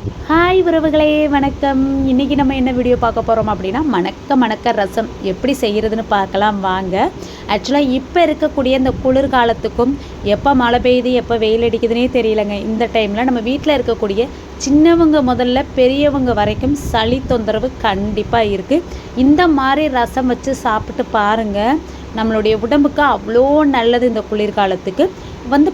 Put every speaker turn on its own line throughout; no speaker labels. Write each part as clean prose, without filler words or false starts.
Hi உறவுகளே, வணக்கம். இன்றைக்கி நம்ம என்ன வீடியோ பார்க்க போகிறோம் அப்படின்னா, மணக்க மணக்க ரசம் எப்படி செய்கிறதுன்னு பார்க்கலாம் வாங்க. ஆக்சுவலாக இப்போ இருக்கக்கூடிய இந்த குளிர்காலத்துக்கும் எப்போ மழை பெய்யுது எப்போ வெயில் அடிக்குதுன்னே தெரியலைங்க. இந்த டைமில் நம்ம வீட்டில் இருக்கக்கூடிய சின்னவங்க முதல்ல பெரியவங்க வரைக்கும் சளி தொந்தரவு கண்டிப்பாக இருக்குது. இந்த மாதிரி ரசம் வச்சு சாப்பிட்டு பாருங்கள், நம்மளுடைய உடம்புக்கு அவ்வளோ நல்லது. இந்த குளிர்காலத்துக்கு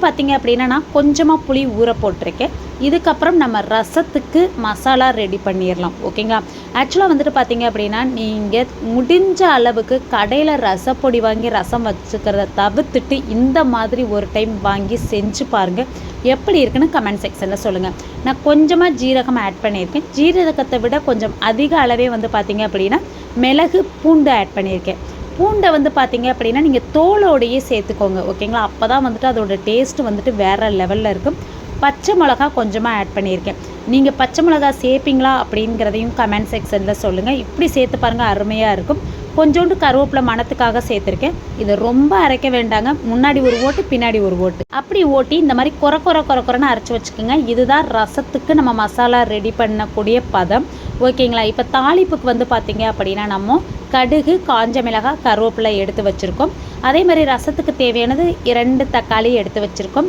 பார்த்திங்க அப்படின்னா, நான் கொஞ்சமாக புளி ஊற போட்டிருக்கேன். இதுக்கப்புறம் நம்ம ரசத்துக்கு மசாலா ரெடி பண்ணிடலாம், ஓகேங்களா. ஆக்சுவலாக பார்த்திங்க அப்படின்னா, நீங்கள் முடிஞ்ச அளவுக்கு கடையில் ரசப்பொடி வாங்கி ரசம் வச்சுக்கிறத தவிர்த்துட்டு இந்த மாதிரி ஒரு டைம் வாங்கி செஞ்சு பாருங்கள். எப்படி இருக்குன்னு கமெண்ட் செக்ஷனில் சொல்லுங்கள். நான் கொஞ்சமாக ஜீரகம் ஆட் பண்ணியிருக்கேன். ஜீரகத்தை விட கொஞ்சம் அதிக அளவே பார்த்திங்க அப்படின்னா மிளகு பூண்டு ஆட் பண்ணியிருக்கேன். பூண்டை பார்த்திங்க அப்படின்னா நீங்கள் தோலோடையே சேர்த்துக்கோங்க, ஓகேங்களா. அப்போ தான் அதோட டேஸ்ட்டு வேறு லெவலில் இருக்கும். பச்சை மிளகா கொஞ்சமாக ஆட் பண்ணியிருக்கேன். நீங்கள் பச்சை மிளகா சேர்ப்பீங்களா அப்படிங்கிறதையும் கமெண்ட் செக்ஷனில் சொல்லுங்கள். இப்படி சேர்த்து பாருங்கள், அருமையாக இருக்கும். கொஞ்சோண்டு கருவேப்பிலை மணத்துக்காக சேர்த்துருக்கேன். இதை ரொம்ப அரைக்க வேண்டாங்க, முன்னாடி ஒரு ஓட்டு பின்னாடி ஒரு ஓட்டு அப்படி ஓட்டி இந்த மாதிரி குறைன்னு அரைச்சி வச்சுக்கோங்க. இதுதான் ரசத்துக்கு நம்ம மசாலா ரெடி பண்ணக்கூடிய பதம், ஓகேங்களா. இப்போ தாளிப்புக்கு பார்த்திங்க அப்படின்னா நம்ம கடுகு, காஞ்ச மிளகாய், கருவேப்பிலை எடுத்து வச்சுருக்கோம். அதே மாதிரி ரசத்துக்கு தேவையானது 2 தக்காளி எடுத்து வச்சுருக்கோம்,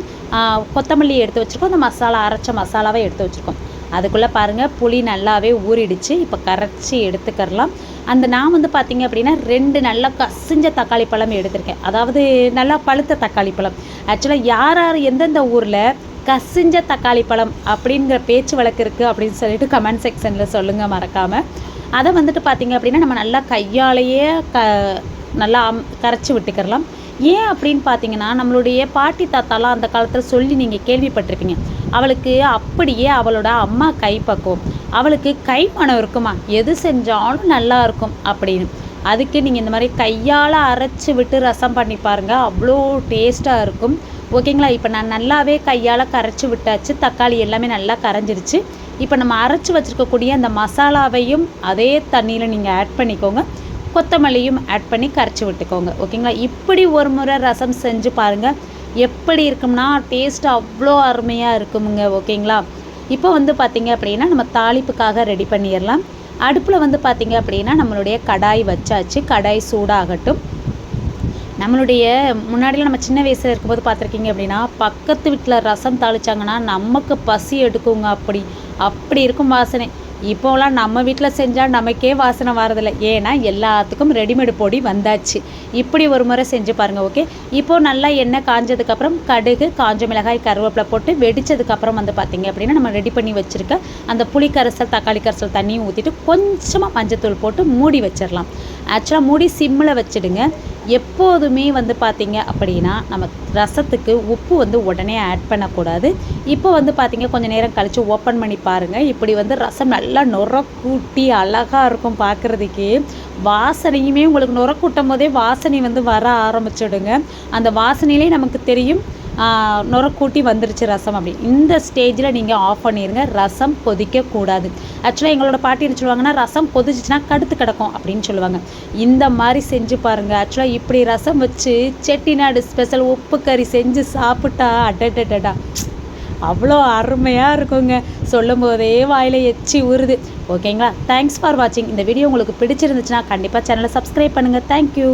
கொத்தமல்லி எடுத்து வச்சுருக்கோம், இந்த மசாலா அரைச்ச மசாலாவை எடுத்து வச்சுருக்கோம். அதுக்குள்ளே பாருங்கள் புளி நல்லாவே ஊறிடுச்சு. இப்போ கரைச்சி எடுத்துக்கிறலாம். நான் பார்த்திங்க அப்படின்னா 2 நல்லா கசிஞ்ச தக்காளி பழம் எடுத்திருக்கேன், அதாவது நல்லா பழுத்த தக்காளி பழம். ஆக்சுவலாக யார் எந்தெந்த ஊரில் கசிஞ்ச தக்காளி பழம் அப்படிங்கிற பேச்சு வழக்கு இருக்குது அப்படின்னு சொல்லிட்டு கமெண்ட் செக்ஷனில் சொல்லுங்கள் மறக்காமல். அதை பார்த்திங்க அப்படின்னா நம்ம நல்லா கையாலேயே நல்லா கரைச்சி விட்டுக்கிறலாம். ஏன் அப்படின்னு பார்த்தீங்கன்னா, நம்மளுடைய பாட்டி தாத்தாலாம் அந்த காலத்தில் சொல்லி நீங்கள் கேள்விப்பட்டிருப்பீங்க, அவளுக்கு அப்படியே அவளோட அம்மா கைப்பக்குவம், அவளுக்கு கைமணம் இருக்குமா, எது செஞ்சாலும் நல்லா இருக்கும் அப்படின்னு. அதுக்கு நீங்கள் இந்த மாதிரி கையால் அரைச்சி விட்டு ரசம் பண்ணி பாருங்கள், அவ்வளோ டேஸ்ட்டாக இருக்கும், ஓகேங்களா. இப்போ நான் நல்லாவே கையால் கரைச்சி விட்டாச்சு, தக்காளி எல்லாமே நல்லா கரைஞ்சிருச்சு. இப்போ நம்ம அரைச்சி வச்சுருக்கக்கூடிய அந்த மசாலாவையும் அதே தண்ணியில் நீங்கள் ஆட் பண்ணிக்கோங்க, கொத்தமல்லியும் ஆட் பண்ணி கரைச்சி விட்டுக்கோங்க, ஓகேங்களா. இப்படி ஒரு முறை ரசம் செஞ்சு பாருங்கள், எப்படி இருக்கும்னா டேஸ்ட்டு அவ்வளோ அருமையாக இருக்குமுங்க, ஓகேங்களா. இப்போ பார்த்திங்க அப்படின்னா நம்ம தாளிப்புக்காக ரெடி பண்ணிடலாம். அடுப்பில் பார்த்திங்க அப்படின்னா நம்மளுடைய கடாய் வச்சாச்சு. கடாய் சூடாகட்டும். நம்மளுடைய முன்னாடியில் நம்ம சின்ன வயசில் இருக்கும்போது பார்த்துருக்கீங்க அப்படின்னா, பக்கத்து வீட்டில் ரசம் தாளித்தாங்கன்னா நமக்கு பசி எடுக்குங்க, அப்படி இருக்கும் வாசனை. இப்போலாம் நம்ம வீட்டில் செஞ்சால் நமக்கே வாசனை வரதில்லை, ஏன்னா எல்லாத்துக்கும் ரெடிமேடு பொடி வந்தாச்சு. இப்படி ஒரு முறை செஞ்சு பாருங்கள், ஓகே. இப்போது நல்லா எண்ணெய் காஞ்சதுக்கப்புறம் கடுகு, காஞ்ச மிளகாய், கருவேப்பிலை போட்டு வெடித்ததுக்கப்புறம் பார்த்திங்க அப்படின்னா நம்ம ரெடி பண்ணி வச்சுருக்க அந்த புளி கரைசல், தக்காளி கரைசல் தண்ணியும் ஊற்றிட்டு கொஞ்சமாக மஞ்சத்தூள் போட்டு மூடி வச்சிடலாம். ஆக்சுவலாக மூடி சிம்மில் வச்சுடுங்க. எப்போதுமே பார்த்திங்க அப்படின்னா நம்ம ரசத்துக்கு உப்பு உடனே ஆட் பண்ணக்கூடாது. இப்போ பார்த்திங்க கொஞ்சம் நேரம் கழித்து ஓப்பன் பண்ணி பாருங்கள். இப்படி ரசம் நல்லா நுர கூட்டி அழகாக இருக்கும் பார்க்குறதுக்கே. வாசனையுமே உங்களுக்கு நுர கூட்டும் போதே வாசனை வர ஆரம்பிச்சிடுங்க. அந்த வாசனையிலே நமக்கு தெரியும் நுர கூட்டி வந்துருச்சு ரசம் அப்படி. இந்த ஸ்டேஜில் நீங்கள் ஆஃப் பண்ணிடுங்க, ரசம் கொதிக்கக்கூடாது. ஆக்சுவலாக எங்களோட பாட்டி என்ன சொல்லுவாங்கன்னா, ரசம் கொதிச்சிச்சுன்னா கடுத்து கிடக்கும் அப்படின்னு சொல்லுவாங்க. இந்த மாதிரி செஞ்சு பாருங்கள். ஆக்சுவலாக இப்படி ரசம் வச்சு செட்டிநாடு ஸ்பெஷல் உப்பு கறி செஞ்சு சாப்பிட்டா அடடடடா அவ்வளோ அருமையாக இருக்குங்க. சொல்லும் போதே வாயில் எச்சி ஊறுது, ஓகேங்களா. தேங்க்ஸ் ஃபார் வாட்சிங். இந்த வீடியோ உங்களுக்கு பிடிச்சிருந்துச்சுன்னா கண்டிப்பாக சேனலை சப்ஸ்கிரைப் பண்ணுங்கள். தேங்க்யூ.